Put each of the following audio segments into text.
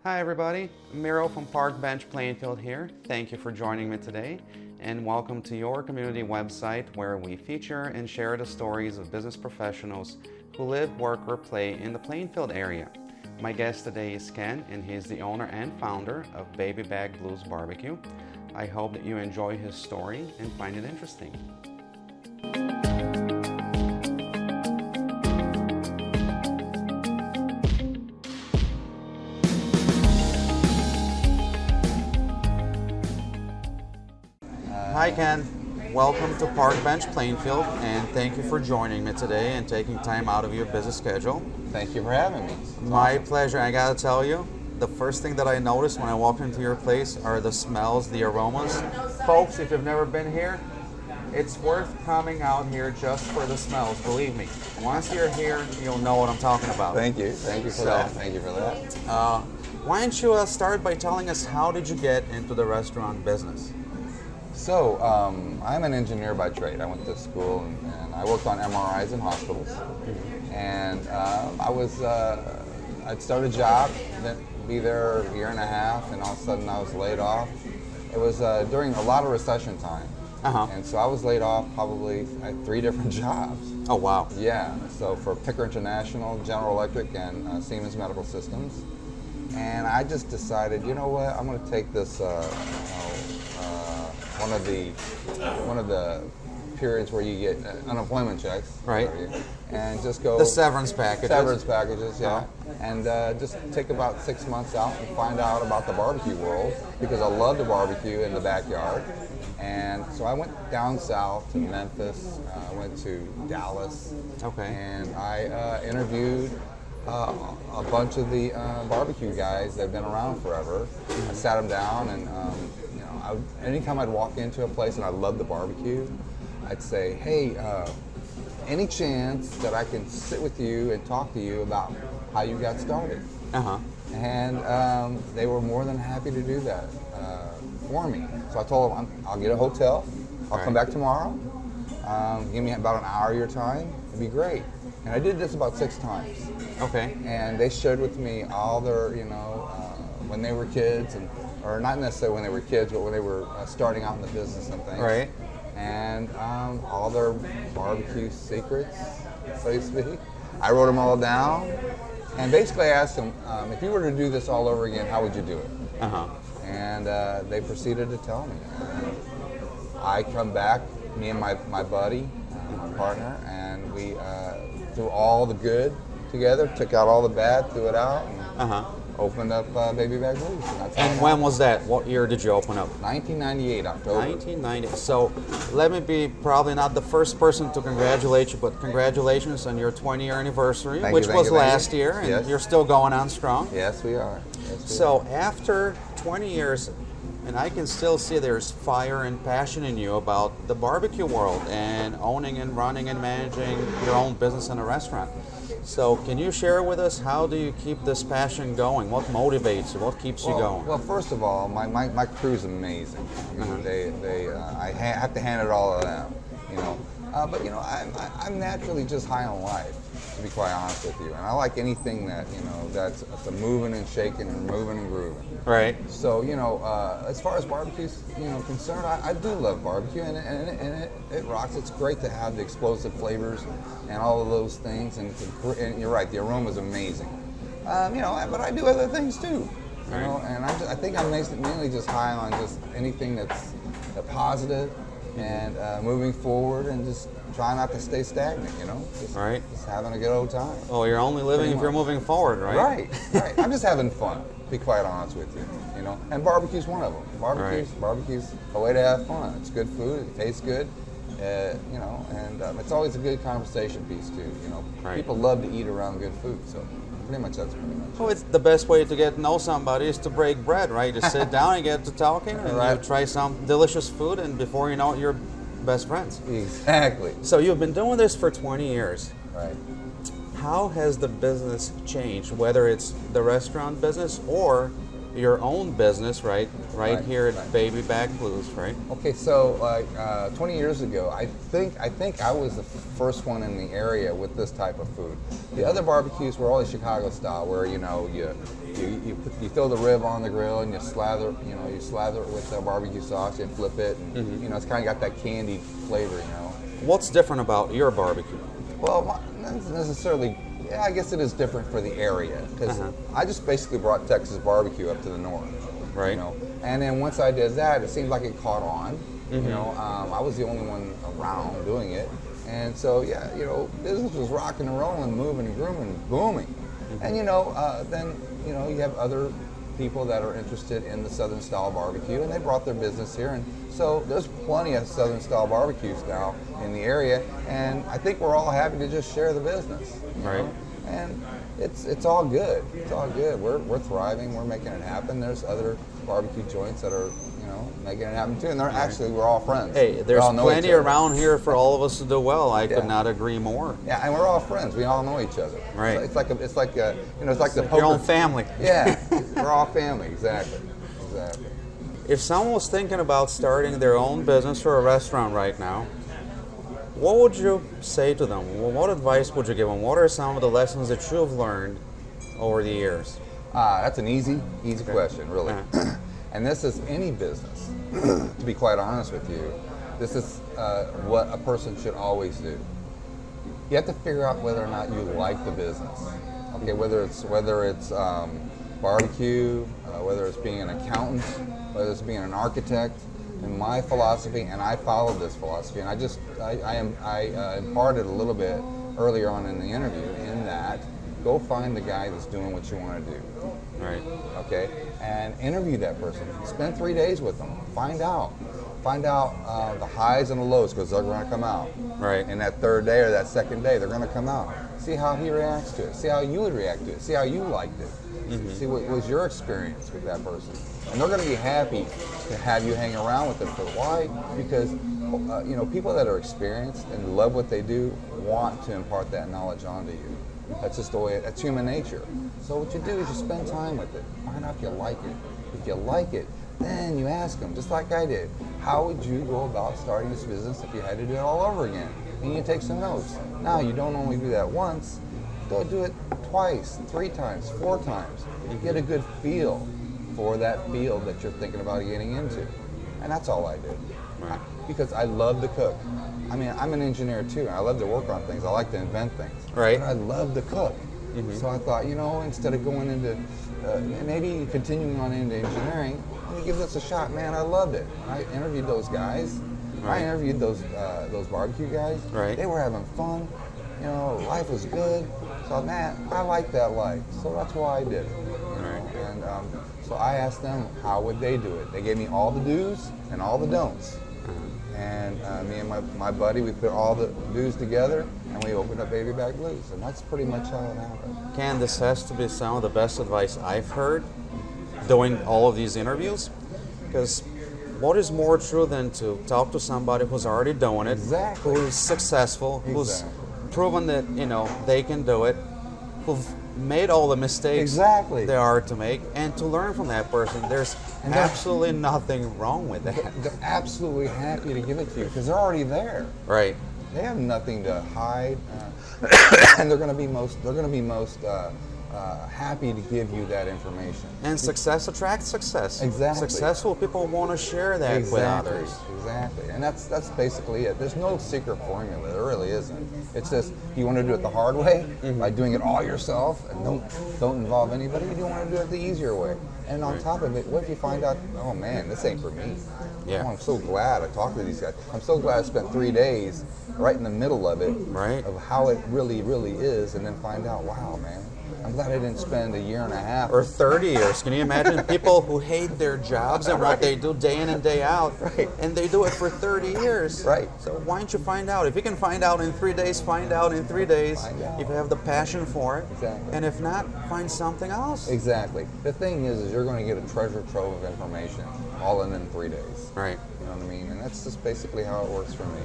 Hi everybody, Miro from Park Bench Plainfield here. Thank you for joining me today and welcome to your community website where we feature and share the stories of business professionals who live, work, or play in the Plainfield area. My guest today is Ken and he's the owner and founder of Baby Bag Blues BBQ. I hope that you enjoy his story and find it interesting. Hi Ken, welcome to Park Bench Plainfield and thank you for joining me today and taking time out of your busy schedule. Thank you for having me. My pleasure. I gotta tell you, the first thing that I noticed when I walked into your place are the smells, the aromas. Folks, if you've never been here, it's worth coming out here just for the smells, believe me. Once you're here, you'll know what I'm talking about. Thank you for that. Thank you for that. Why don't you start by telling us how did you get into the restaurant business? So, I'm an engineer by trade. I went to school and I worked on MRIs in hospitals. And I'd start a job, then be there a year and a half, and all of a sudden I was laid off. It was during a lot of recession time. And so I was laid off probably at 3 different jobs. Oh, wow. Yeah, so for Picker International, General Electric, and Siemens Medical Systems. And I just decided, you know what, I'm going to take this one of the periods where you get unemployment checks, right? And just go the severance packages. Yeah. And just take about 6 months out and find out about the barbecue world because I love to barbecue in the backyard. And so I went down south to Memphis. I went to Dallas. Okay. And I interviewed a bunch of the barbecue guys that have been around forever. I sat them down and anytime I'd walk into a place and I loved the barbecue, I'd say, hey, any chance that I can sit with you and talk to you about how you got started? And they were more than happy to do that for me. So I told them, I'll get a hotel, I'll come back tomorrow, give me about an hour of your time, it'd be great. And I did this about 6 times. Okay. And they shared with me all their, when they were kids, or not necessarily when they were kids, but when they were starting out in the business and things. Right. And all their barbecue secrets, so to speak. I wrote them all down. And basically I asked them, if you were to do this all over again, how would you do it? And they proceeded to tell me. I come back, me and my buddy, my partner, and we threw all the good together, took out all the bad, threw it out, and opened up Baby Bag Blues. And when was that? What year did you open up? 1998, October. 1990. So let me be probably not the first person to congratulate you, but congratulations on your 20-year anniversary, which was last year, and you're still going on strong. Yes, we are. So after 20 years, and I can still see there's fire and passion in you about the barbecue world and owning and running and managing your own business in a restaurant. So can you share with us how do you keep this passion going? What motivates you? What keeps you going? Well, first of all, my crew's amazing. I mean, I have to hand it all to them, But I'm naturally just high on life, to be quite honest with you. And I like anything that that's a moving and shaking and moving and grooving. Right. So as far as barbecue's concerned, I do love barbecue, and it rocks. It's great to have the explosive flavors and all of those things. And you're right, the aroma's amazing. But I do other things too. And I think I'm mainly just high on just anything that's positive and moving forward and just trying not to stay stagnant, just having a good old time. Oh, you're only living if you're moving forward, right? Right. I'm just having fun, to be quite honest with you, And barbecue's one of them. Barbecue's a way to have fun. It's good food, it tastes good, and it's always a good conversation piece too, People love to eat around good food, so pretty much that's pretty much. Well, it's the best way to get to know somebody is to break bread, right? Just sit down and get to talking, and you try some delicious food, and before you know it, you're best friends. Exactly. So you've been doing this for 20 years. Right. How has the business changed, whether it's the restaurant business or your own business, right? Right here at right. Baby Back Blues, right? Okay, so 20 years ago, I think I was the first one in the area with this type of food. The other barbecues were always Chicago style, where you throw the rib on the grill and you slather it with barbecue sauce and flip it, and it's kind of got that candied flavor, What's different about your barbecue? Well, not necessarily. Yeah, I guess it is different for the area because I just basically brought Texas barbecue up to the north, right? And then once I did that, it seemed like it caught on. I was the only one around doing it, and so business was rocking and rolling, moving and grooming, and booming. And then you have other people that are interested in the Southern style barbecue, and they brought their business here, and so there's plenty of Southern style barbecues now in the area, and I think we're all happy to just share the business, right? And it's all good. It's all good. We're thriving. We're making it happen. There's other barbecue joints that are making it happen too, and they're actually we're all friends. Hey, there's plenty around here for all of us to do well. I could not agree more. Yeah, and we're all friends. We all know each other. Right. So it's like the poker. Your own family. Yeah, we're all family. Exactly. If someone was thinking about starting their own business or a restaurant right now, what would you say to them? What advice would you give them? What are some of the lessons that you've learned over the years? That's an easy question, really. And this is any business, to be quite honest with you. This is what a person should always do. You have to figure out whether or not you like the business. Okay, whether it's barbecue, whether it's being an accountant, whether it's being an architect. And my philosophy, and I followed this philosophy, and I imparted a little bit earlier on in the interview in that go find the guy that's doing what you want to do. Right. Okay? And interview that person. Spend 3 days with them. Find out the highs and the lows, because they're going to come out. Right. And that third day or that second day, they're going to come out. See how he reacts to it. See how you would react to it. See how you liked it. See what was your experience with that person. And they're going to be happy to have you hang around with them. But why? Because people that are experienced and love what they do want to impart that knowledge onto you. That's just the way. That's human nature. So what you do is you spend time with it. Find out if you like it. If you like it, then you ask them, just like I did. How would you go about starting this business if you had to do it all over again? And you take some notes. Now you don't only do that once. Go do it twice, 3 times, 4 times. You get a good feel for that field that you're thinking about getting into. And that's all I did. Right. Because I love to cook. I mean, I'm an engineer too, and I love to work on things. I like to invent things. Right. But I love to cook. So I thought, instead of going into, maybe continuing on into engineering, let me give this a shot. Man, I loved it. I interviewed those guys. Right. I interviewed those barbecue guys. Right. They were having fun. Life was good. So, man, I like that life. So that's why I did it. And so I asked them, how would they do it? They gave me all the do's and all the don'ts. And me and my buddy, we put all the do's together, and we opened up Baby Back Blues. And that's pretty much how it happened. Ken, this has to be some of the best advice I've heard doing all of these interviews. Because what is more true than to talk to somebody who's already doing it, Exactly. who's successful, who's Exactly. proven that they can do it, who've made all the mistakes Exactly. there are to make, and to learn from that person. There's absolutely nothing wrong with that. They're absolutely happy to give it to you because they're already there. Right. They have nothing to hide, and they're going to be most happy to give you that information. And success attracts success. Exactly. Successful people want to share that with others. Exactly. And that's basically it. There's no secret formula. There really isn't. It's just you want to do it the hard way by doing it all yourself and don't involve anybody. You want to do it the easier way. And on top of it, what if you find out, oh man, this ain't for me? Yeah. Oh, I'm so glad I talked to these guys. I'm so glad I spent 3 days right in the middle of it, Right. of how it really, really is, and then find out, wow, man, I'm glad I didn't spend a year and a half. Or 30 years. Can you imagine people who hate their jobs and what they do day in and day out, Right. and they do it for 30 years? Right. So why don't you find out? If you can find out in 3 days, find out in 3 days. Find out. If you have the passion for it. Exactly. And if not, find something else. Exactly. The thing is you're going to get a treasure trove of information all in 3 days. Right. You know what I mean? And that's just basically how it works for me.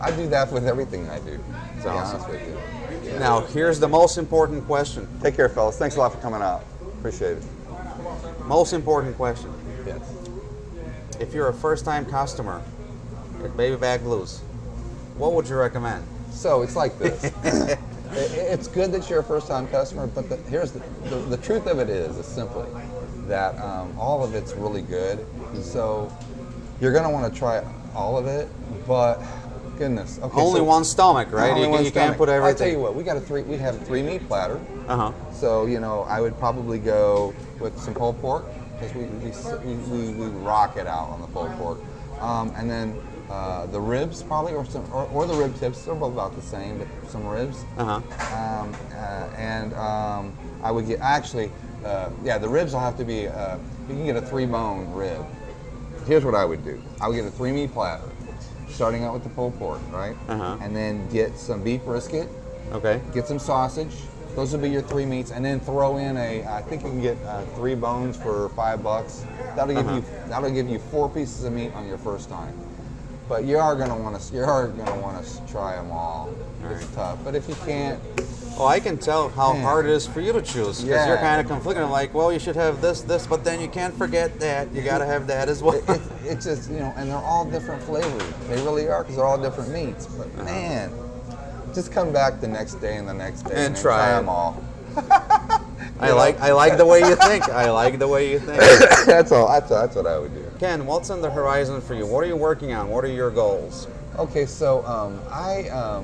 I do that with everything I do, to be awesome. honest with you. Now, here's the most important question. Take care, fellas. Thanks a lot for coming out. Appreciate it. Most important question. Yes. If you're a first-time customer at Baby Back Blues, what would you recommend? So it's like this. It's good that you're a first-time customer, but here's the truth of it is simply that all of it's really good. So you're going to want to try all of it, but goodness. Okay, only one stomach, right? Only one you can't stomach. put everything. I'll tell you what, we have a 3-meat platter. Uh-huh. So, I would probably go with some pulled pork, because we rock it out on the pulled pork. And then the ribs probably, or the rib tips, they're both about the same, but some ribs. Uh-huh. I would get, the ribs will have to be, you can get a 3-bone rib. Here's what I would do. I would get a 3-meat platter, starting out with the pulled pork, right? Uh-huh. And then get some beef brisket. Okay. Get some sausage. Those would be your 3 meats, and then throw in I think you can get 3 bones for $5. That'll give you 4 pieces of meat on your first time. But you are gonna want to try them all. It's tough, but if you can't. Oh, I can tell how hard it is for you to choose, because you're kind of conflicted. Like, well, you should have this, but then you can't forget that. You got to have that as well. It's just, and they're all different flavors. They really are, because they're all different meats. But man, just come back the next day and the next day and try them all. I like the way you think. I like the way you think. That's all. That's what I would do. Ken, what's on the horizon for you? What are you working on? What are your goals? Okay, so I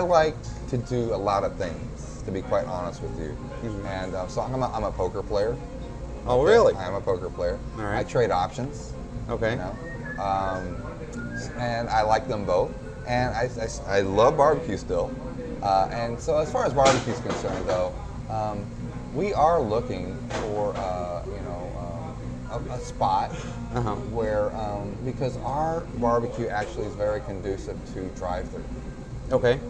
like to do a lot of things, to be quite honest with you. Mm-hmm. And so I'm a poker player. Oh, really? I am a poker player. All right. I trade options. Okay. And I like them both. And I love barbecue still. And so as far as barbecue is concerned, though, we are looking for a spot where because our barbecue actually is very conducive to drive-through. Okay.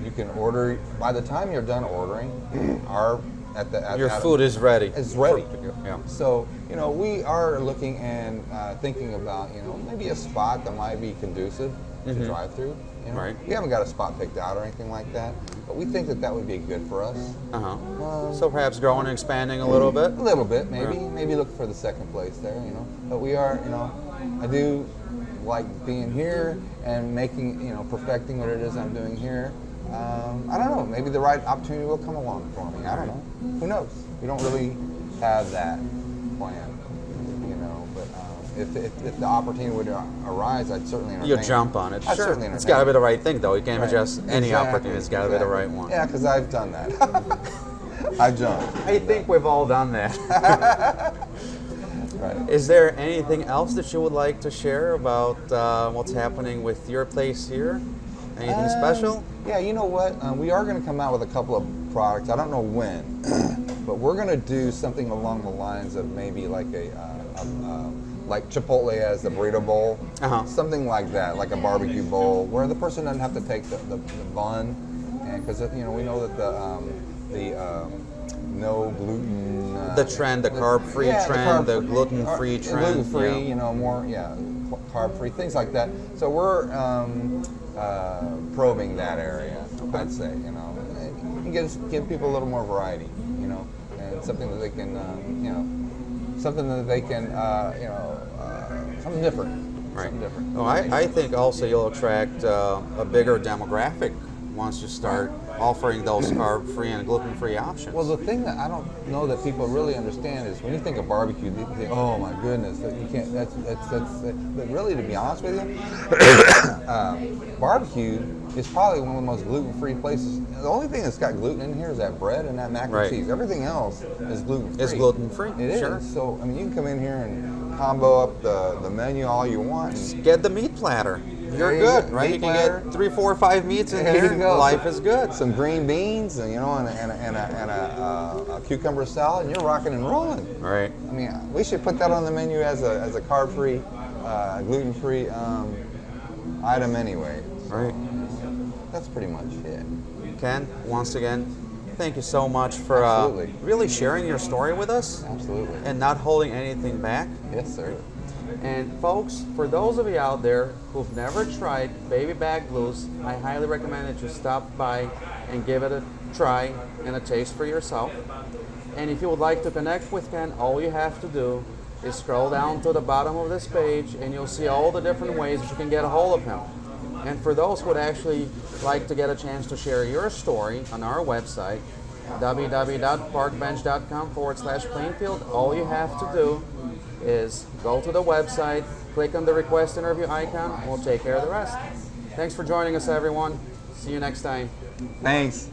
You can order by the time you're done ordering. Your food is ready. It's ready. Yeah. So we are looking and thinking about maybe a spot that might be conducive to drive-through. Right. We haven't got a spot picked out or anything like that, but we think that would be good for us. So perhaps growing and expanding a little bit. A little bit, maybe. Yeah. Maybe look for the second place there. But we are. I do like being here and making, perfecting what it is I'm doing here. I don't know. Maybe the right opportunity will come along for me. I don't know. Who knows? We don't really have that plan, But if the opportunity would arise, I'd certainly entertain it. You jump on it. I'd sure. certainly entertain It's got to it. be the right thing, though. You can't just any opportunity. It's got to be the right one. Yeah, because I've done that. I've jumped. I think we've all done that. Right. Is there anything else that you would like to share about what's happening with your place here? Anything special? Yeah, you know what? We are going to come out with a couple of products. I don't know when, but we're going to do something along the lines of maybe like like Chipotle as the burrito bowl, something like that, like a barbecue bowl, where the person doesn't have to take the bun, and because we know that the no gluten, the trend, the carb-free trend, the gluten-free trend, gluten-free, more carb-free, things like that. So we're probing that area, I'd say, and give people a little more variety, and something that they can, something different. Right. Something different. Oh, I think also you'll attract a bigger demographic once you start offering those carb-free and gluten-free options. Well, the thing that I don't know that people really understand is when you think of barbecue, they think, "Oh my goodness, that you can't." That's. But really, to be honest with you, barbecue is probably one of the most gluten-free places. The only thing that's got gluten in here is that bread and that mac and cheese. Everything else is gluten-free. It's gluten-free. It sure. is. So you can come in here and combo up the menu all you want. And get the meat platter. You're good, right? You can get 3, 4, 5 meats in here. Life is good. Some green beans, and a cucumber salad, and you're rocking and rolling. Right. I mean, we should put that on the menu as a carb-free, gluten-free item anyway. So, right. That's pretty much it. Ken, once again, thank you so much for really sharing your story with us. Absolutely. And not holding anything back. Yes, sir. And folks, for those of you out there who've never tried Baby Back Blues, I highly recommend that you stop by and give it a try and a taste for yourself. And if you would like to connect with Ken, all you have to do is scroll down to the bottom of this page and you'll see all the different ways that you can get a hold of him. And for those who would actually like to get a chance to share your story on our website, www.parkbench.com/Plainfield, all you have to do is go to the website, click on the request interview icon, and we'll take care of the rest. Thanks for joining us, everyone. See you next time. Thanks.